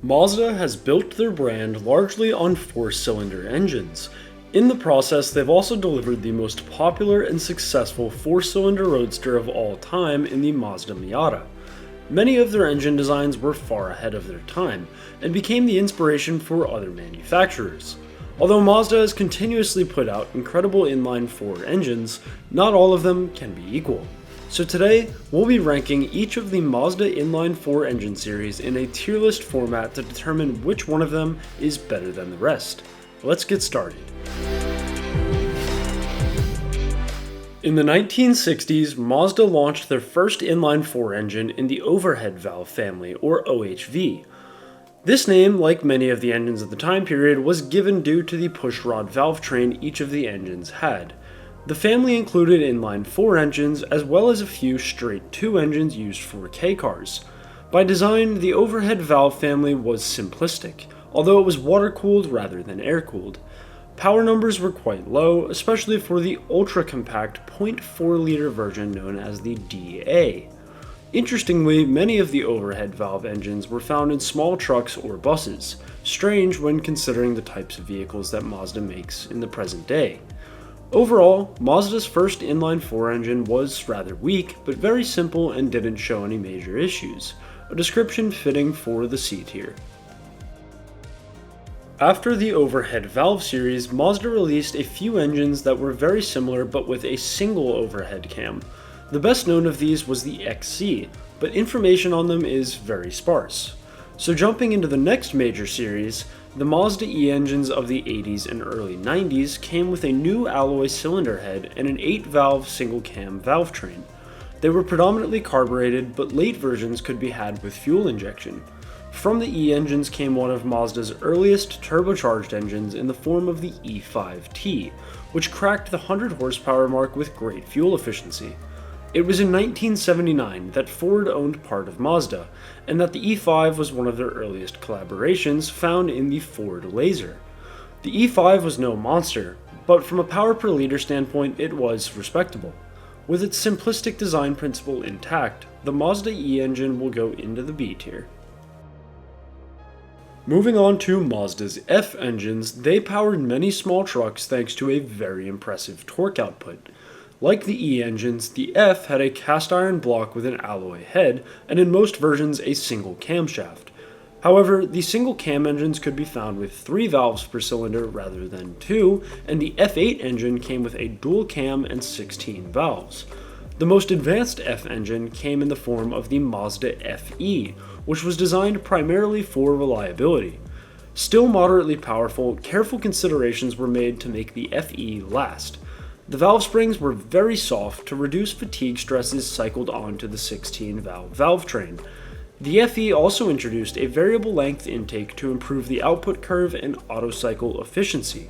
Mazda has built their brand largely on four-cylinder engines. In the process, they've also delivered the most popular and successful four-cylinder roadster of all time in the Mazda Miata. Many of their engine designs were far ahead of their time, and became the inspiration for other manufacturers. Although Mazda has continuously put out incredible inline-4 engines, not all of them can be equal. So today, we'll be ranking each of the Mazda inline-4 engine series in a tier list format to determine which one of them is better than the rest. Let's get started. In the 1960s, Mazda launched their first inline-4 engine in the overhead valve family, or OHV. This name, like many of the engines of the time period, was given due to the pushrod valve train each of the engines had. The family included inline-4 engines as well as a few straight-2 engines used for K cars. By design, the overhead valve family was simplistic, although it was water-cooled rather than air-cooled. Power numbers were quite low, especially for the ultra-compact 0.4-liter version known as the DA. Interestingly, many of the overhead valve engines were found in small trucks or buses, strange when considering the types of vehicles that Mazda makes in the present day. Overall, Mazda's first inline-4 engine was rather weak, but very simple and didn't show any major issues, a description fitting for the C tier. After the overhead valve series, Mazda released a few engines that were very similar but with a single overhead cam. The best known of these was the XC, but information on them is very sparse. So jumping into the next major series, the Mazda E engines of the 80s and early 90s came with a new alloy cylinder head and an 8-valve single-cam valve train. They were predominantly carbureted, but late versions could be had with fuel injection. From the E engines came one of Mazda's earliest turbocharged engines in the form of the E5T, which cracked the 100 horsepower mark with great fuel efficiency. It was in 1979 that Ford owned part of Mazda, and that the E5 was one of their earliest collaborations found in the Ford Laser. The E5 was no monster, but from a power per liter standpoint it was respectable. With its simplistic design principle intact, the Mazda E engine will go into the B tier. Moving on to Mazda's F engines, they powered many small trucks thanks to a very impressive torque output. Like the E engines, the F had a cast iron block with an alloy head, and in most versions a single camshaft. However, the single cam engines could be found with 3 valves per cylinder rather than 2, and the F8 engine came with a dual cam and 16 valves. The most advanced F engine came in the form of the Mazda FE, which was designed primarily for reliability. Still moderately powerful, careful considerations were made to make the FE last. The valve springs were very soft to reduce fatigue stresses cycled onto the 16-valve valve train. The FE also introduced a variable length intake to improve the output curve and auto-cycle efficiency.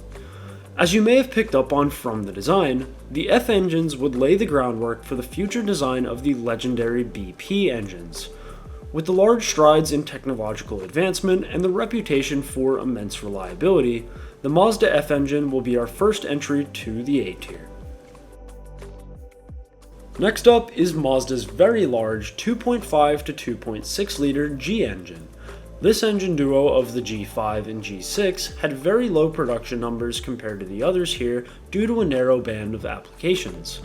As you may have picked up on from the design, the F engines would lay the groundwork for the future design of the legendary BP engines. With the large strides in technological advancement and the reputation for immense reliability, the Mazda F engine will be our first entry to the A tier. Next up is Mazda's very large 2.5 to 2.6 liter G engine. This engine duo of the G5 and G6 had very low production numbers compared to the others here due to a narrow band of applications.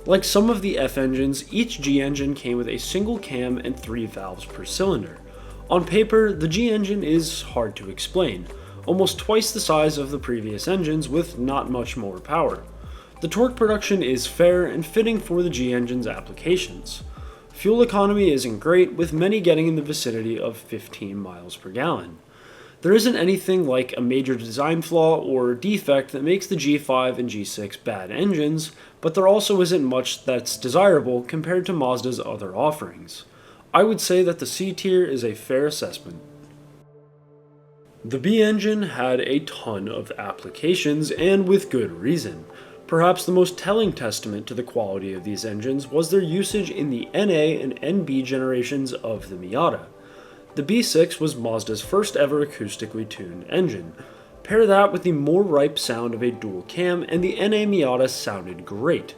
Like some of the F engines, each G engine came with a single cam and 3 valves per cylinder. On paper, the G engine is hard to explain, almost twice the size of the previous engines with not much more power. The torque production is fair and fitting for the G engine's applications. Fuel economy isn't great, with many getting in the vicinity of 15 miles per gallon. There isn't anything like a major design flaw or defect that makes the G5 and G6 bad engines, but there also isn't much that's desirable compared to Mazda's other offerings. I would say that the C tier is a fair assessment. The B engine had a ton of applications, and with good reason. Perhaps the most telling testament to the quality of these engines was their usage in the NA and NB generations of the Miata. The B6 was Mazda's first ever acoustically tuned engine. Pair that with the more ripe sound of a dual cam and the NA Miata sounded great.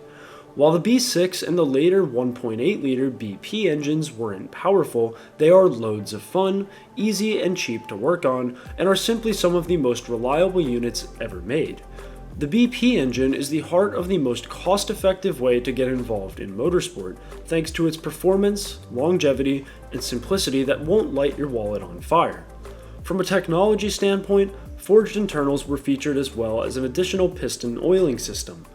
While the B6 and the later 1.8-liter BP engines weren't powerful, they are loads of fun, easy and cheap to work on, and are simply some of the most reliable units ever made. The BP engine is the heart of the most cost-effective way to get involved in motorsport, thanks to its performance, longevity, and simplicity that won't light your wallet on fire. From a technology standpoint, forged internals were featured as well as an additional piston oiling system.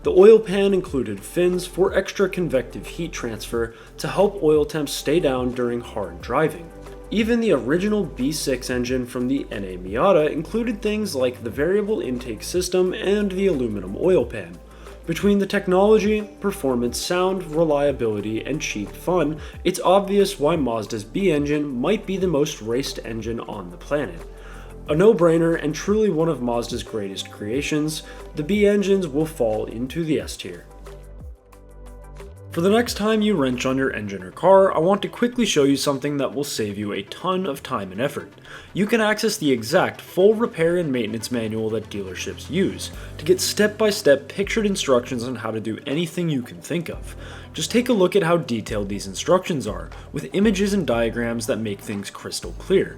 The oil pan included fins for extra convective heat transfer to help oil temps stay down during hard driving. Even the original B6 engine from the NC Miata included things like the variable intake system and the aluminum oil pan. Between the technology, performance, sound, reliability, and cheap fun, it's obvious why Mazda's B engine might be the most raced engine on the planet. A no-brainer and truly one of Mazda's greatest creations, the B engines will fall into the S tier. For the next time you wrench on your engine or car, I want to quickly show you something that will save you a ton of time and effort. You can access the exact full repair and maintenance manual that dealerships use to get step-by-step pictured instructions on how to do anything you can think of. Just take a look at how detailed these instructions are, with images and diagrams that make things crystal clear.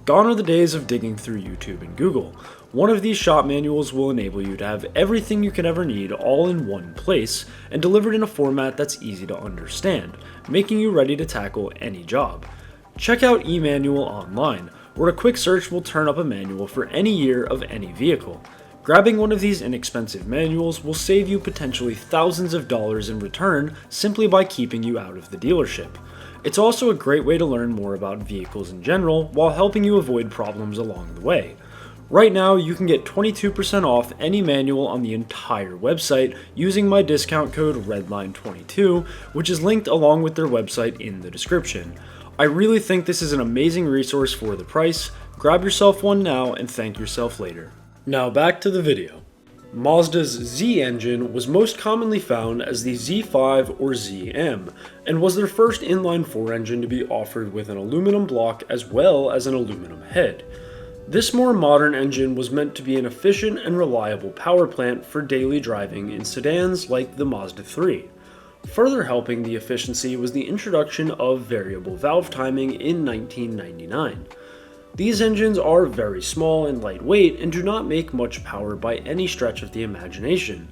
Gone are the days of digging through YouTube and Google. One of these shop manuals will enable you to have everything you could ever need all in one place and delivered in a format that's easy to understand, making you ready to tackle any job. Check out eManualOnline, where a quick search will turn up a manual for any year of any vehicle. Grabbing one of these inexpensive manuals will save you potentially thousands of dollars in return simply by keeping you out of the dealership. It's also a great way to learn more about vehicles in general while helping you avoid problems along the way. Right now, you can get 22% off any manual on the entire website using my discount code REDLINE22, which is linked along with their website in the description. I really think this is an amazing resource for the price. Grab yourself one now and thank yourself later. Now back to the video. Mazda's Z engine was most commonly found as the Z5 or ZM, and was their first inline-4 engine to be offered with an aluminum block as well as an aluminum head. This more modern engine was meant to be an efficient and reliable power plant for daily driving in sedans like the Mazda 3. Further helping the efficiency was the introduction of variable valve timing in 1999. These engines are very small and lightweight and do not make much power by any stretch of the imagination.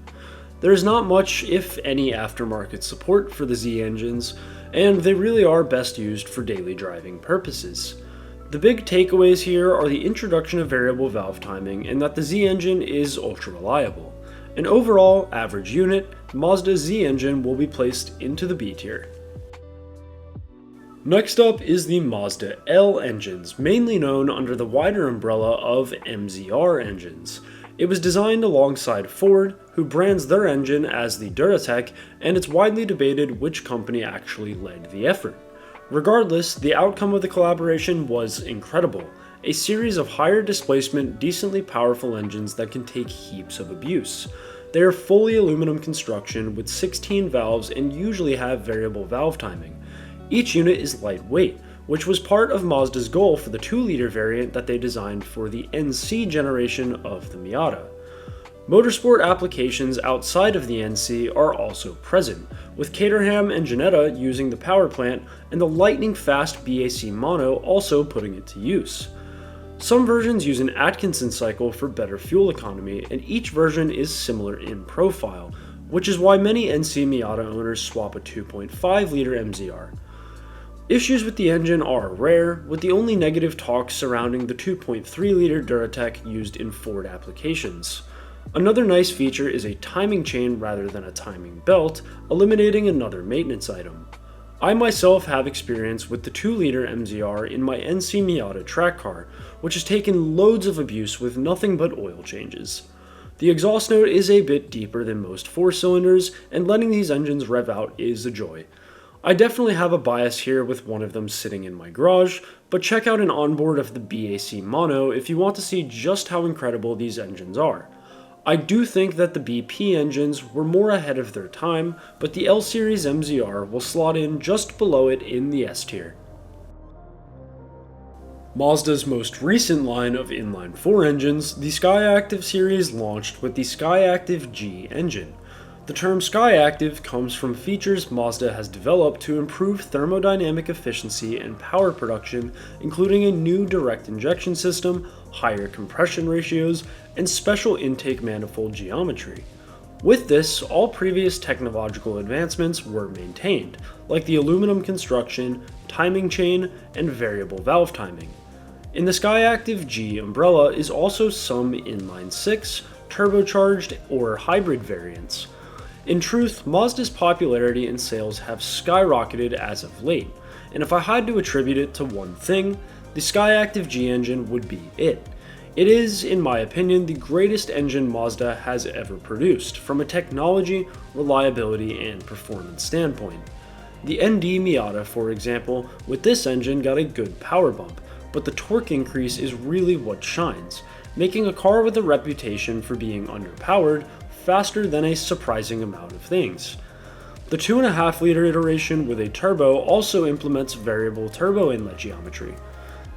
There is not much, if any, aftermarket support for the Z engines, and they really are best used for daily driving purposes. The big takeaways here are the introduction of variable valve timing and that the Z engine is ultra reliable. An overall average unit, Mazda's Z engine will be placed into the B tier. Next up is the Mazda L engines, mainly known under the wider umbrella of MZR engines. It was designed alongside Ford, who brands their engine as the Duratec, and it's widely debated which company actually led the effort. Regardless, the outcome of the collaboration was incredible, a series of higher displacement, decently powerful engines that can take heaps of abuse. They are fully aluminum construction with 16 valves and usually have variable valve timing. Each unit is lightweight, which was part of Mazda's goal for the 2-liter variant that they designed for the NC generation of the Miata. Motorsport applications outside of the NC are also present, with Caterham and Ginetta using the power plant and the lightning-fast BAC mono also putting it to use. Some versions use an Atkinson cycle for better fuel economy, and each version is similar in profile, which is why many NC Miata owners swap a 2.5-liter MZR. Issues with the engine are rare, with the only negative talk surrounding the 2.3-liter Duratec used in Ford applications. Another nice feature is a timing chain rather than a timing belt, eliminating another maintenance item. I myself have experience with the 2-liter MZR in my NC Miata track car, which has taken loads of abuse with nothing but oil changes. The exhaust note is a bit deeper than most 4-cylinders, and letting these engines rev out is a joy. I definitely have a bias here with one of them sitting in my garage, but check out an onboard of the BAC mono if you want to see just how incredible these engines are. I do think that the BP engines were more ahead of their time, but the L Series MZR will slot in just below it in the S tier. Mazda's most recent line of inline-4 engines, the Skyactiv series launched with the Skyactiv G engine. The term Skyactiv comes from features Mazda has developed to improve thermodynamic efficiency and power production, including a new direct injection system, higher compression ratios, and special intake manifold geometry. With this, all previous technological advancements were maintained, like the aluminum construction, timing chain, and variable valve timing. In the Skyactiv G umbrella is also some inline 6, turbocharged, or hybrid variants. In truth, Mazda's popularity and sales have skyrocketed as of late, and if I had to attribute it to one thing, the Skyactiv G engine would be it. It is, in my opinion, the greatest engine Mazda has ever produced, from a technology, reliability, and performance standpoint. The NC Miata, for example, with this engine got a good power bump, but the torque increase is really what shines, making a car with a reputation for being underpowered faster than a surprising amount of things. The 2.5-liter iteration with a turbo also implements variable turbo inlet geometry.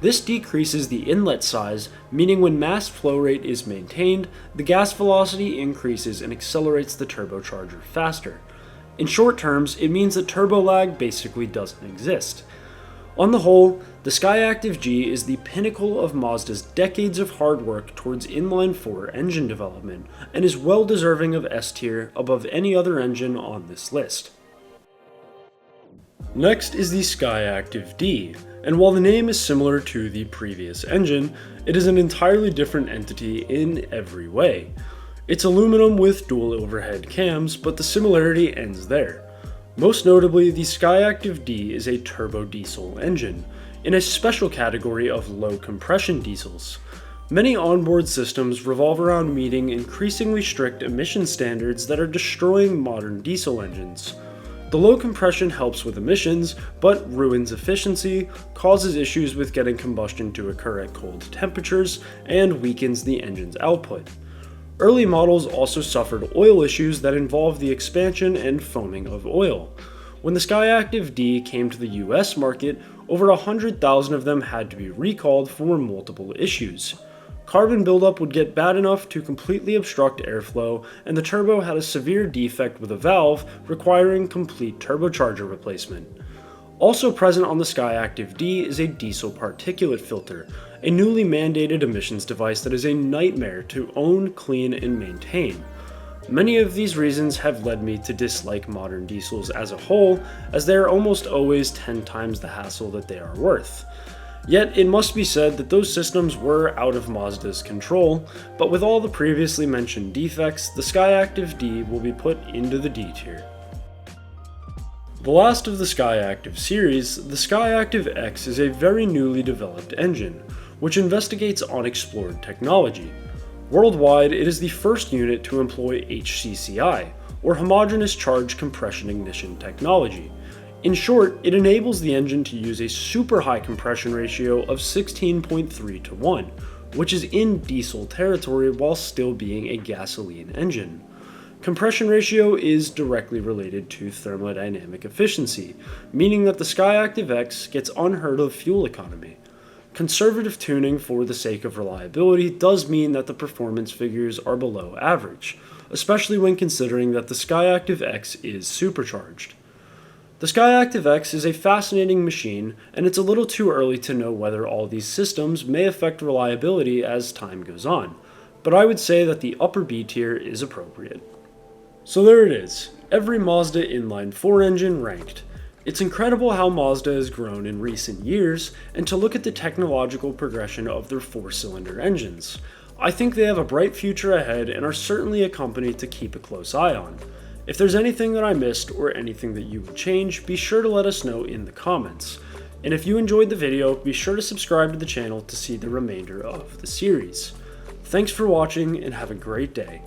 This decreases the inlet size, meaning when mass flow rate is maintained, the gas velocity increases and accelerates the turbocharger faster. In short terms, it means that turbo lag basically doesn't exist. On the whole, the Skyactiv G is the pinnacle of Mazda's decades of hard work towards inline-4 engine development, and is well deserving of S tier above any other engine on this list. Next is the Skyactiv D, and while the name is similar to the previous engine, it is an entirely different entity in every way. It's aluminum with dual overhead cams, but the similarity ends there. Most notably, the Skyactiv D is a turbo diesel engine, in a special category of low compression diesels. Many onboard systems revolve around meeting increasingly strict emission standards that are destroying modern diesel engines. The low compression helps with emissions, but ruins efficiency, causes issues with getting combustion to occur at cold temperatures, and weakens the engine's output. Early models also suffered oil issues that involved the expansion and foaming of oil. When the Skyactiv D came to the US market, over 100,000 of them had to be recalled for multiple issues. Carbon buildup would get bad enough to completely obstruct airflow, and the turbo had a severe defect with a valve requiring complete turbocharger replacement. Also present on the Skyactiv D is a diesel particulate filter, a newly mandated emissions device that is a nightmare to own, clean, and maintain. Many of these reasons have led me to dislike modern diesels as a whole, as they are almost always 10 times the hassle that they are worth. Yet it must be said that those systems were out of Mazda's control, but with all the previously mentioned defects, the Skyactiv D will be put into the D tier. The last of the Skyactiv series, the Skyactiv X is a very newly developed engine, which investigates unexplored technology. Worldwide, it is the first unit to employ HCCI, or Homogeneous Charge Compression Ignition technology. In short, it enables the engine to use a super high compression ratio of 16.3 to 1, which is in diesel territory while still being a gasoline engine. Compression ratio is directly related to thermodynamic efficiency, meaning that the Skyactiv X gets unheard of fuel economy. Conservative tuning for the sake of reliability does mean that the performance figures are below average, especially when considering that the Skyactiv X is supercharged. The Skyactiv X is a fascinating machine, and it's a little too early to know whether all these systems may affect reliability as time goes on, but I would say that the upper B tier is appropriate. So there it is, every Mazda inline-4 engine ranked. It's incredible how Mazda has grown in recent years, and to look at the technological progression of their 4-cylinder engines. I think they have a bright future ahead and are certainly a company to keep a close eye on. If there's anything that I missed or anything that you would change, be sure to let us know in the comments. And if you enjoyed the video, be sure to subscribe to the channel to see the remainder of the series. Thanks for watching and have a great day.